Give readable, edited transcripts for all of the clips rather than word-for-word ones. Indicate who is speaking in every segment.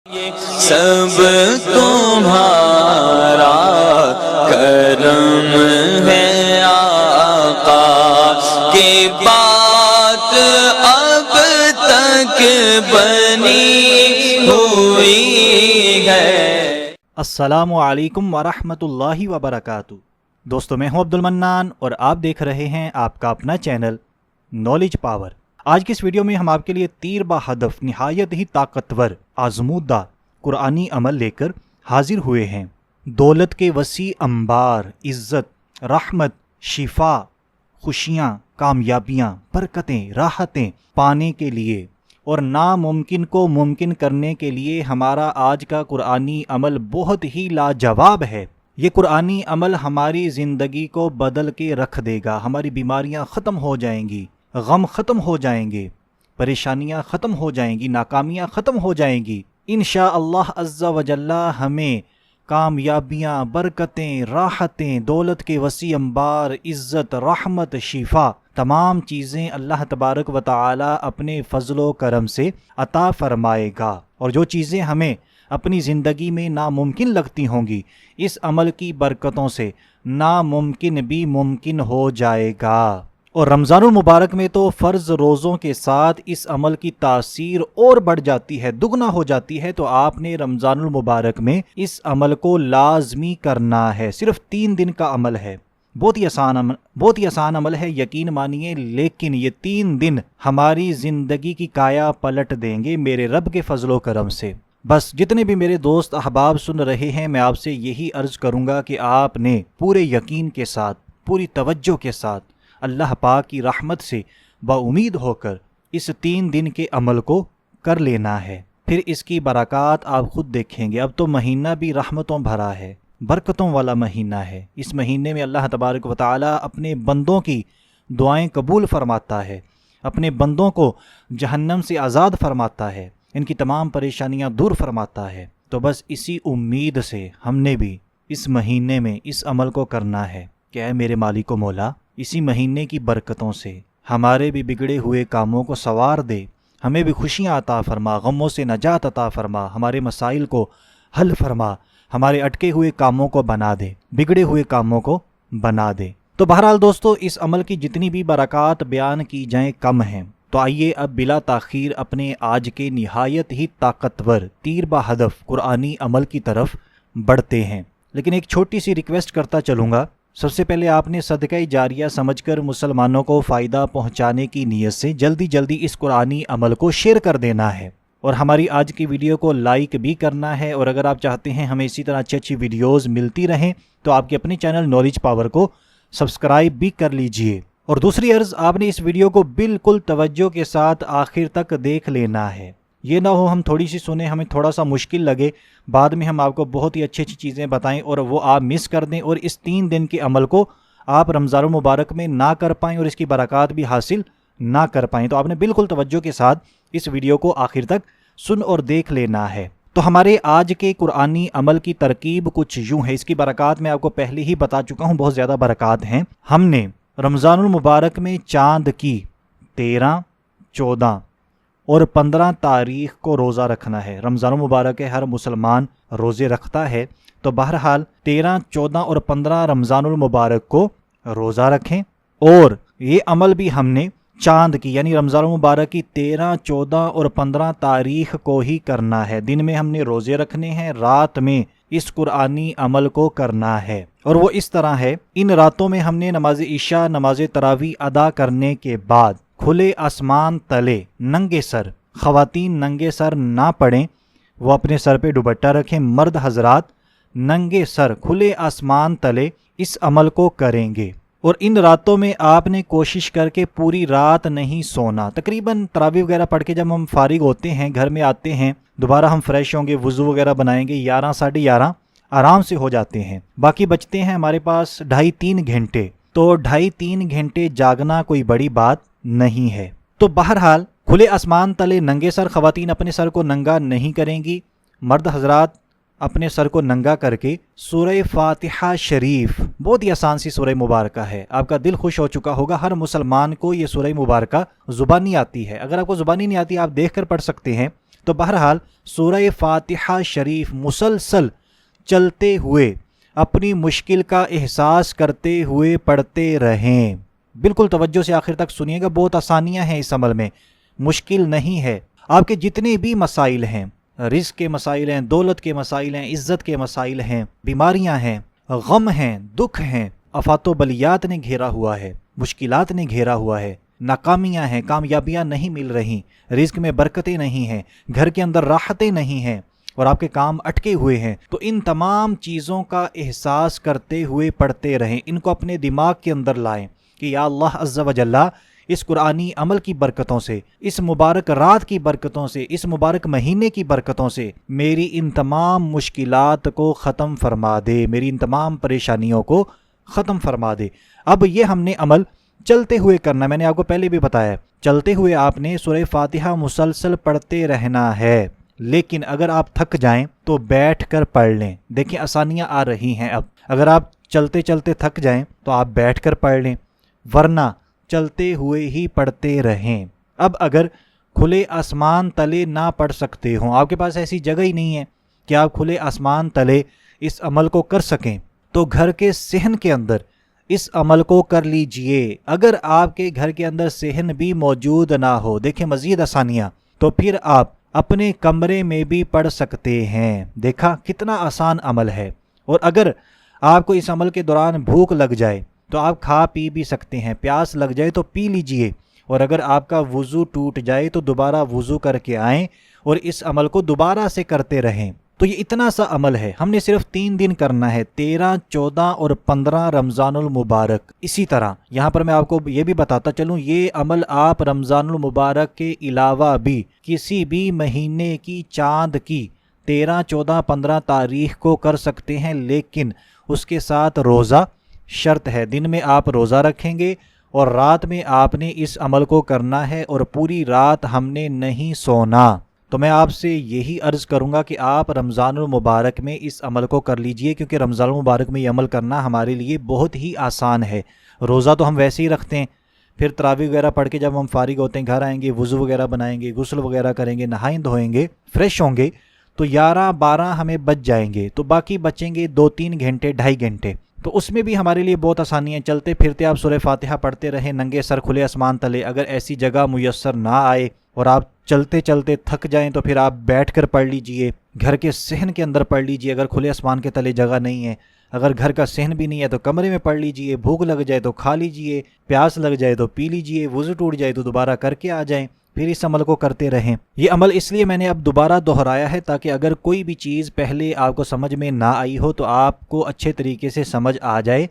Speaker 1: سب تمہارا کرم ہے آقا کی بات اب تک بنی ہوئی ہے۔
Speaker 2: السلام علیکم ورحمۃ اللہ وبرکاتہ۔ دوستو میں ہوں عبد المنان اور آپ دیکھ رہے ہیں آپ کا اپنا چینل نالج پاور۔ آج کی اس ویڈیو میں ہم آپ کے لیے تیر با ہدف نہایت ہی طاقتور آزمودہ قرآنی عمل لے کر حاضر ہوئے ہیں۔ دولت کے وسیع انبار، عزت، رحمت، شفا، خوشیاں، کامیابیاں، برکتیں، راحتیں پانے کے لیے اور ناممکن کو ممکن کرنے کے لیے ہمارا آج کا قرآنی عمل بہت ہی لاجواب ہے۔ یہ قرآنی عمل ہماری زندگی کو بدل کے رکھ دے گا۔ ہماری بیماریاں ختم ہو جائیں گی، غم ختم ہو جائیں گے، پریشانیاں ختم ہو جائیں گی، ناکامیاں ختم ہو جائیں گی۔ انشاءاللہ عز و جل ہمیں کامیابیاں، برکتیں، راحتیں، دولت کے وسیع انبار، عزت، رحمت، شفا، تمام چیزیں اللہ تبارک و تعالی اپنے فضل و کرم سے عطا فرمائے گا۔ اور جو چیزیں ہمیں اپنی زندگی میں ناممکن لگتی ہوں گی، اس عمل کی برکتوں سے ناممکن بھی ممکن ہو جائے گا۔ اور رمضان المبارک میں تو فرض روزوں کے ساتھ اس عمل کی تاثیر اور بڑھ جاتی ہے، دگنا ہو جاتی ہے۔ تو آپ نے رمضان المبارک میں اس عمل کو لازمی کرنا ہے۔ صرف 3 دن کا عمل ہے، بہت ہی آسان عمل ہے، یقین مانیے، لیکن یہ 3 دن ہماری زندگی کی کایا پلٹ دیں گے میرے رب کے فضل و کرم سے۔ بس جتنے بھی میرے دوست احباب سن رہے ہیں، میں آپ سے یہی عرض کروں گا کہ آپ نے پورے یقین کے ساتھ، پوری توجہ کے ساتھ اللہ پاک کی رحمت سے با امید ہو کر اس 3 دن کے عمل کو کر لینا ہے۔ پھر اس کی برکات آپ خود دیکھیں گے۔ اب تو مہینہ بھی رحمتوں بھرا ہے، برکتوں والا مہینہ ہے۔ اس مہینے میں اللہ تبارک و تعالی اپنے بندوں کی دعائیں قبول فرماتا ہے، اپنے بندوں کو جہنم سے آزاد فرماتا ہے، ان کی تمام پریشانیاں دور فرماتا ہے۔ تو بس اسی امید سے ہم نے بھی اس مہینے میں اس عمل کو کرنا ہے کہ اے میرے مالک و مولا، اسی مہینے کی برکتوں سے ہمارے بھی بگڑے ہوئے کاموں کو سنوار دے، ہمیں بھی خوشیاں عطا فرما، غموں سے نجات عطا فرما، ہمارے مسائل کو حل فرما، ہمارے اٹکے ہوئے کاموں کو بنا دے، بگڑے ہوئے کاموں کو بنا دے۔ تو بہرحال دوستو، اس عمل کی جتنی بھی برکات بیان کی جائیں کم ہیں۔ تو آئیے اب بلا تاخیر اپنے آج کے نہایت ہی طاقتور تیر با ہدف قرآنی عمل کی طرف بڑھتے ہیں۔ لیکن ایک چھوٹی سی ریکویسٹ کرتا چلوں گا۔ سب سے پہلے آپ نے صدقہ جاریہ سمجھ کر مسلمانوں کو فائدہ پہنچانے کی نیت سے جلدی اس قرآنی عمل کو شیئر کر دینا ہے، اور ہماری آج کی ویڈیو کو لائک بھی کرنا ہے۔ اور اگر آپ چاہتے ہیں ہمیں اسی طرح اچھی ویڈیوز ملتی رہیں تو آپ کے اپنے چینل نالج پاور کو سبسکرائب بھی کر لیجئے۔ اور دوسری عرض، آپ نے اس ویڈیو کو بالکل توجہ کے ساتھ آخر تک دیکھ لینا ہے۔ یہ نہ ہو ہم تھوڑی سی سنیں، ہمیں تھوڑا سا مشکل لگے، بعد میں ہم آپ کو بہت ہی اچھی چیزیں بتائیں اور وہ آپ مس کر دیں، اور اس 3 دن کے عمل کو آپ رمضان المبارک میں نہ کر پائیں اور اس کی برکات بھی حاصل نہ کر پائیں۔ تو آپ نے بالکل توجہ کے ساتھ اس ویڈیو کو آخر تک سن اور دیکھ لینا ہے۔ تو ہمارے آج کے قرآنی عمل کی ترکیب کچھ یوں ہے۔ اس کی برکات میں آپ کو پہلے ہی بتا چکا ہوں، بہت زیادہ برکات ہیں۔ ہم نے رمضان المبارک میں چاند کی 13، 14 اور 15 تاریخ کو روزہ رکھنا ہے۔ رمضان المبارک کے ہر مسلمان روزے رکھتا ہے، تو بہرحال 13، 14 اور 15 رمضان المبارک کو روزہ رکھیں۔ اور یہ عمل بھی ہم نے چاند کی یعنی رمضان المبارک کی 13، 14 اور 15 تاریخ کو ہی کرنا ہے۔ دن میں ہم نے روزے رکھنے ہیں، رات میں اس قرآنی عمل کو کرنا ہے۔ اور وہ اس طرح ہے، ان راتوں میں ہم نے نماز عشاء، نماز تراویح ادا کرنے کے بعد کھلے آسمان تلے ننگے سر، خواتین ننگے سر نہ پڑیں، وہ اپنے سر پہ دوپٹہ رکھیں، مرد حضرات ننگے سر کھلے آسمان تلے اس عمل کو کریں گے۔ اور ان راتوں میں آپ نے کوشش کر کے پوری رات نہیں سونا۔ تقریباً تراویح وغیرہ پڑھ کے جب ہم فارغ ہوتے ہیں، گھر میں آتے ہیں، دوبارہ ہم فریش ہوں گے، وضو وغیرہ بنائیں گے، 11، 11:30 آرام سے ہو جاتے ہیں۔ باقی بچتے ہیں ہمارے پاس 2.5-3 گھنٹے۔ تو 2.5-3 گھنٹے جاگنا کوئی بڑی بات نہیں ہے۔ تو بہرحال کھلے آسمان تلے ننگے سر، خواتین اپنے سر کو ننگا نہیں کریں گی، مرد حضرات اپنے سر کو ننگا کر کے سورہ فاتحہ شریف، بہت ہی آسان سی سورہ مبارکہ ہے، آپ کا دل خوش ہو چکا ہوگا۔ ہر مسلمان کو یہ سورہ مبارکہ زبانی آتی ہے، اگر آپ کو زبانی نہیں آتی آپ دیکھ کر پڑھ سکتے ہیں۔ تو بہرحال سورہ فاتحہ شریف مسلسل چلتے ہوئے اپنی مشکل کا احساس کرتے ہوئے پڑھتے رہیں۔ بالکل توجہ سے آخر تک سنیے گا، بہت آسانیاں ہیں اس عمل میں، مشکل نہیں ہے۔ آپ کے جتنے بھی مسائل ہیں، رزق کے مسائل ہیں، دولت کے مسائل ہیں، عزت کے مسائل ہیں، بیماریاں ہیں، غم ہیں، دکھ ہیں، آفات و بلیات نے گھیرا ہوا ہے، مشکلات نے گھیرا ہوا ہے، ناکامیاں ہیں، کامیابیاں نہیں مل رہی، رزق میں برکتیں نہیں ہیں، گھر کے اندر راحتیں نہیں ہیں اور آپ کے کام اٹکے ہوئے ہیں، تو ان تمام چیزوں کا احساس کرتے ہوئے پڑھتے رہیں، ان کو اپنے دماغ کے اندر لائیں کہ یا اللہ عز و جل اس قرآنی عمل کی برکتوں سے، اس مبارک رات کی برکتوں سے، اس مبارک مہینے کی برکتوں سے میری ان تمام مشکلات کو ختم فرما دے، میری ان تمام پریشانیوں کو ختم فرما دے۔ اب یہ ہم نے عمل چلتے ہوئے کرنا، میں نے آپ کو پہلے بھی بتایا، چلتے ہوئے آپ نے سورہ فاتحہ مسلسل پڑھتے رہنا ہے، لیکن اگر آپ تھک جائیں تو بیٹھ کر پڑھ لیں۔ دیکھیں آسانیاں آ رہی ہیں اب، اگر آپ چلتے چلتے تھک جائیں تو آپ بیٹھ کر پڑھ لیں، ورنہ چلتے ہوئے ہی پڑھتے رہیں۔ اب اگر کھلے آسمان تلے نہ پڑھ سکتے ہوں، آپ کے پاس ایسی جگہ ہی نہیں ہے کہ آپ کھلے آسمان تلے اس عمل کو کر سکیں، تو گھر کے صحن کے اندر اس عمل کو کر لیجئے۔ اگر آپ کے گھر کے اندر صحن بھی موجود نہ ہو، دیکھیں مزید آسانیاں، تو پھر آپ اپنے کمرے میں بھی پڑھ سکتے ہیں۔ دیکھا کتنا آسان عمل ہے۔ اور اگر آپ کو اس عمل کے دوران بھوک لگ جائے تو آپ کھا پی بھی سکتے ہیں، پیاس لگ جائے تو پی لیجئے، اور اگر آپ کا وضو ٹوٹ جائے تو دوبارہ وضو کر کے آئیں اور اس عمل کو دوبارہ سے کرتے رہیں۔ تو یہ اتنا سا عمل ہے، ہم نے صرف 3 دن کرنا ہے، 13، 14 اور 15 رمضان المبارک۔ اسی طرح یہاں پر میں آپ کو یہ بھی بتاتا چلوں، یہ عمل آپ رمضان المبارک کے علاوہ بھی کسی بھی مہینے کی چاند کی 13، 14، 15 تاریخ کو کر سکتے ہیں، لیکن اس کے ساتھ روزہ شرط ہے۔ دن میں آپ روزہ رکھیں گے اور رات میں آپ نے اس عمل کو کرنا ہے، اور پوری رات ہم نے نہیں سونا۔ تو میں آپ سے یہی عرض کروں گا کہ آپ رمضان المبارک میں اس عمل کو کر لیجئے، کیونکہ رمضان المبارک میں یہ عمل کرنا ہمارے لیے بہت ہی آسان ہے۔ روزہ تو ہم ویسے ہی رکھتے ہیں، پھر تراویح وغیرہ پڑھ کے جب ہم فارغ ہوتے ہیں، گھر آئیں گے، وضو وغیرہ بنائیں گے، غسل وغیرہ کریں گے، نہائیں دھوئیں گے، فریش ہوں گے، تو 11، 12 ہمیں بچ جائیں گے، تو باقی بچیں گے 2-3 گھنٹے، 2.5 گھنٹے۔ تو اس میں بھی ہمارے لیے بہت آسانی ہے، چلتے پھرتے آپ سورہ فاتحہ پڑھتے رہیں ننگے سر کھلے آسمان تلے۔ اگر ایسی جگہ میسر نہ آئے اور آپ چلتے چلتے تھک جائیں تو پھر آپ بیٹھ کر پڑھ لیجئے، گھر کے صحن کے اندر پڑھ لیجئے اگر کھلے آسمان کے تلے جگہ نہیں ہے۔ اگر گھر کا صحن بھی نہیں ہے تو کمرے میں پڑھ لیجئے، بھوک لگ جائے تو کھا لیجئے، پیاس لگ جائے تو پی لیجئے، وضو ٹوٹ جائے تو دوبارہ کر کے آ جائیں، پھر اس عمل کو کرتے رہیں۔ یہ عمل اس لیے میں نے اب دوبارہ دہرایا ہے تاکہ اگر کوئی بھی چیز پہلے آپ کو سمجھ میں نہ آئی ہو تو آپ کو اچھے طریقے سے سمجھ آ جائے،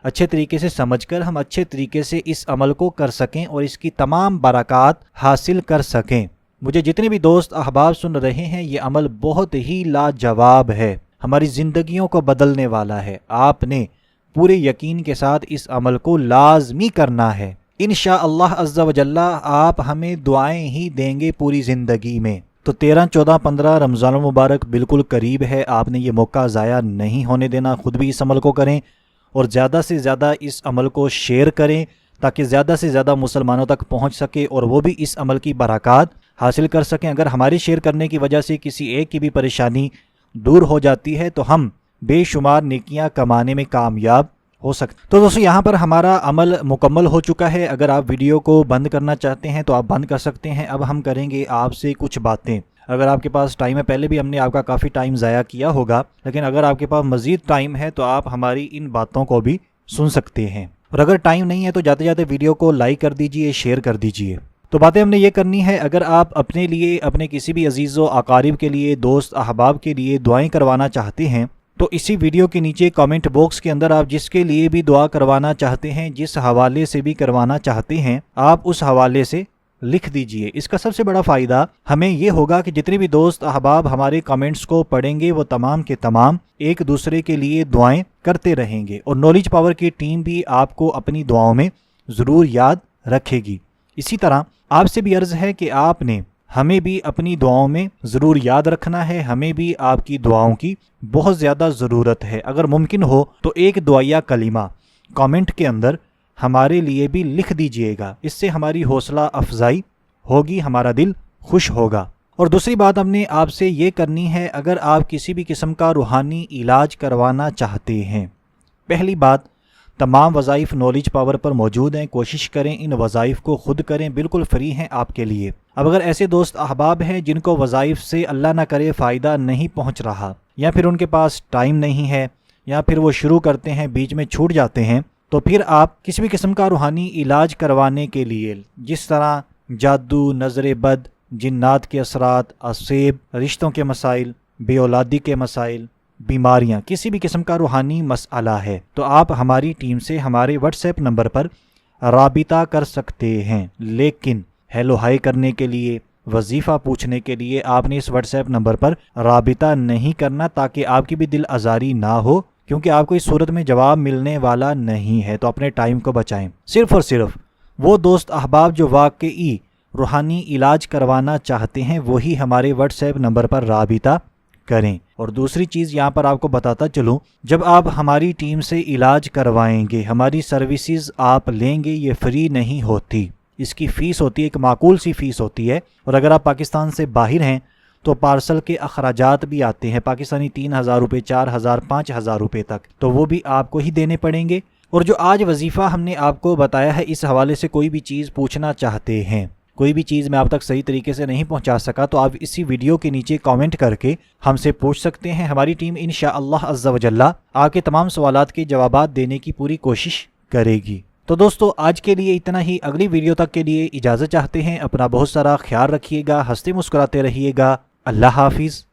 Speaker 2: اچھے طریقے سے سمجھ کر ہم اچھے طریقے سے اس عمل کو کر سکیں اور اس کی تمام برکات حاصل کر سکیں۔ مجھے جتنے بھی دوست احباب سن رہے ہیں، یہ عمل بہت ہی لاجواب ہے، ہماری زندگیوں کو بدلنے والا ہے۔ آپ نے پورے یقین کے ساتھ اس عمل کو لازمی کرنا ہے۔ انشاءاللہ عز و جل آپ ہمیں دعائیں ہی دیں گے پوری زندگی میں۔ تو 13، 14، 15 رمضان المبارک بالکل قریب ہے، آپ نے یہ موقع ضائع نہیں ہونے دینا۔ خود بھی اس عمل کو کریں اور زیادہ سے زیادہ اس عمل کو شیئر کریں تاکہ زیادہ سے زیادہ مسلمانوں تک پہنچ سکے اور وہ بھی اس عمل کی برکات حاصل کر سکیں۔ اگر ہماری شیئر کرنے کی وجہ سے کسی ایک کی بھی پریشانی دور ہو جاتی ہے تو ہم بے شمار نیکیاں کمانے میں کامیاب ہو سکتے۔ تو دوستو یہاں پر ہمارا عمل مکمل ہو چکا ہے۔ اگر آپ ویڈیو کو بند کرنا چاہتے ہیں تو آپ بند کر سکتے ہیں۔ اب ہم کریں گے آپ سے کچھ باتیں۔ اگر آپ کے پاس ٹائم ہے، پہلے بھی ہم نے آپ کا کافی ٹائم ضائع کیا ہوگا، لیکن اگر آپ کے پاس مزید ٹائم ہے تو آپ ہماری ان باتوں کو بھی سن سکتے ہیں، اور اگر ٹائم نہیں ہے تو جاتے جاتے ویڈیو کو لائک کر دیجئے، شیئر کر دیجئے۔ تو باتیں ہم نے یہ کرنی ہے، اگر آپ اپنے لیے، اپنے کسی بھی عزیز و اقارب کے لیے، دوست احباب کے لیے دعائیں کروانا چاہتے ہیں تو اسی ویڈیو کے نیچے کامنٹ باکس کے اندر آپ جس کے لیے بھی دعا کروانا چاہتے ہیں، جس حوالے سے بھی کروانا چاہتے ہیں، آپ اس حوالے سے لکھ دیجئے۔ اس کا سب سے بڑا فائدہ ہمیں یہ ہوگا کہ جتنے بھی دوست احباب ہمارے کامنٹس کو پڑھیں گے وہ تمام کے تمام ایک دوسرے کے لیے دعائیں کرتے رہیں گے، اور نالج پاور کی ٹیم بھی آپ کو اپنی دعاؤں میں ضرور یاد رکھے گی۔ اسی طرح آپ سے بھی عرض ہے کہ آپ نے ہمیں بھی اپنی دعاؤں میں ضرور یاد رکھنا ہے، ہمیں بھی آپ کی دعاؤں کی بہت زیادہ ضرورت ہے۔ اگر ممکن ہو تو ایک دعائیہ کلمہ کامنٹ کے اندر ہمارے لیے بھی لکھ دیجئے گا، اس سے ہماری حوصلہ افزائی ہوگی، ہمارا دل خوش ہوگا۔ اور دوسری بات ہم نے آپ سے یہ کرنی ہے، اگر آپ کسی بھی قسم کا روحانی علاج کروانا چاہتے ہیں، پہلی بات تمام وظائف نالج پاور پر موجود ہیں، کوشش کریں ان وظائف کو خود کریں، بالکل فری ہیں آپ کے لیے۔ اب اگر ایسے دوست احباب ہیں جن کو وظائف سے اللہ نہ کرے فائدہ نہیں پہنچ رہا، یا پھر ان کے پاس ٹائم نہیں ہے، یا پھر وہ شروع کرتے ہیں بیچ میں چھوٹ جاتے ہیں، تو پھر آپ کسی بھی قسم کا روحانی علاج کروانے کے لیے، جس طرح جادو، نظر بد، جنات کے اثرات، اسیب، رشتوں کے مسائل، بے اولادی کے مسائل، بیماریاں، کسی بھی قسم کا روحانی مسئلہ ہے، تو آپ ہماری ٹیم سے ہمارے واٹس ایپ نمبر پر رابطہ کر سکتے ہیں۔ لیکن ہیلو ہائی کرنے کے لیے، وظیفہ پوچھنے کے لیے آپ نے اس واٹس ایپ نمبر پر رابطہ نہیں کرنا، تاکہ آپ کی بھی دل آزاری نہ ہو، کیونکہ آپ کو اس صورت میں جواب ملنے والا نہیں ہے۔ تو اپنے ٹائم کو بچائیں۔ صرف اور صرف وہ دوست احباب جو واقعی روحانی علاج کروانا چاہتے ہیں وہی ہمارے واٹس ایپ نمبر پر رابطہ کریں۔ اور دوسری چیز یہاں پر آپ کو بتاتا چلوں، جب آپ ہماری ٹیم سے علاج کروائیں گے، ہماری سروسز آپ لیں گے، یہ فری نہیں ہوتی، اس کی فیس ہوتی ہے، ایک معقول سی فیس ہوتی ہے۔ اور اگر آپ پاکستان سے باہر ہیں تو پارسل کے اخراجات بھی آتے ہیں، پاکستانی 3,000 روپے، 4,000، 5,000 روپے تک، تو وہ بھی آپ کو ہی دینے پڑیں گے۔ اور جو آج وظیفہ ہم نے آپ کو بتایا ہے، اس حوالے سے کوئی بھی چیز پوچھنا چاہتے ہیں، کوئی بھی چیز میں آپ تک صحیح طریقے سے نہیں پہنچا سکا، تو آپ اسی ویڈیو کے نیچے کامنٹ کر کے ہم سے پوچھ سکتے ہیں۔ ہماری ٹیم انشاءاللہ عز و جل آپ کے تمام سوالات کے جوابات دینے کی پوری کوشش کرے گی۔ تو دوستو آج کے لیے اتنا ہی، اگلی ویڈیو تک کے لیے اجازت چاہتے ہیں۔ اپنا بہت سارا خیال رکھیے گا، ہنستے مسکراتے رہیے گا۔ اللہ حافظ۔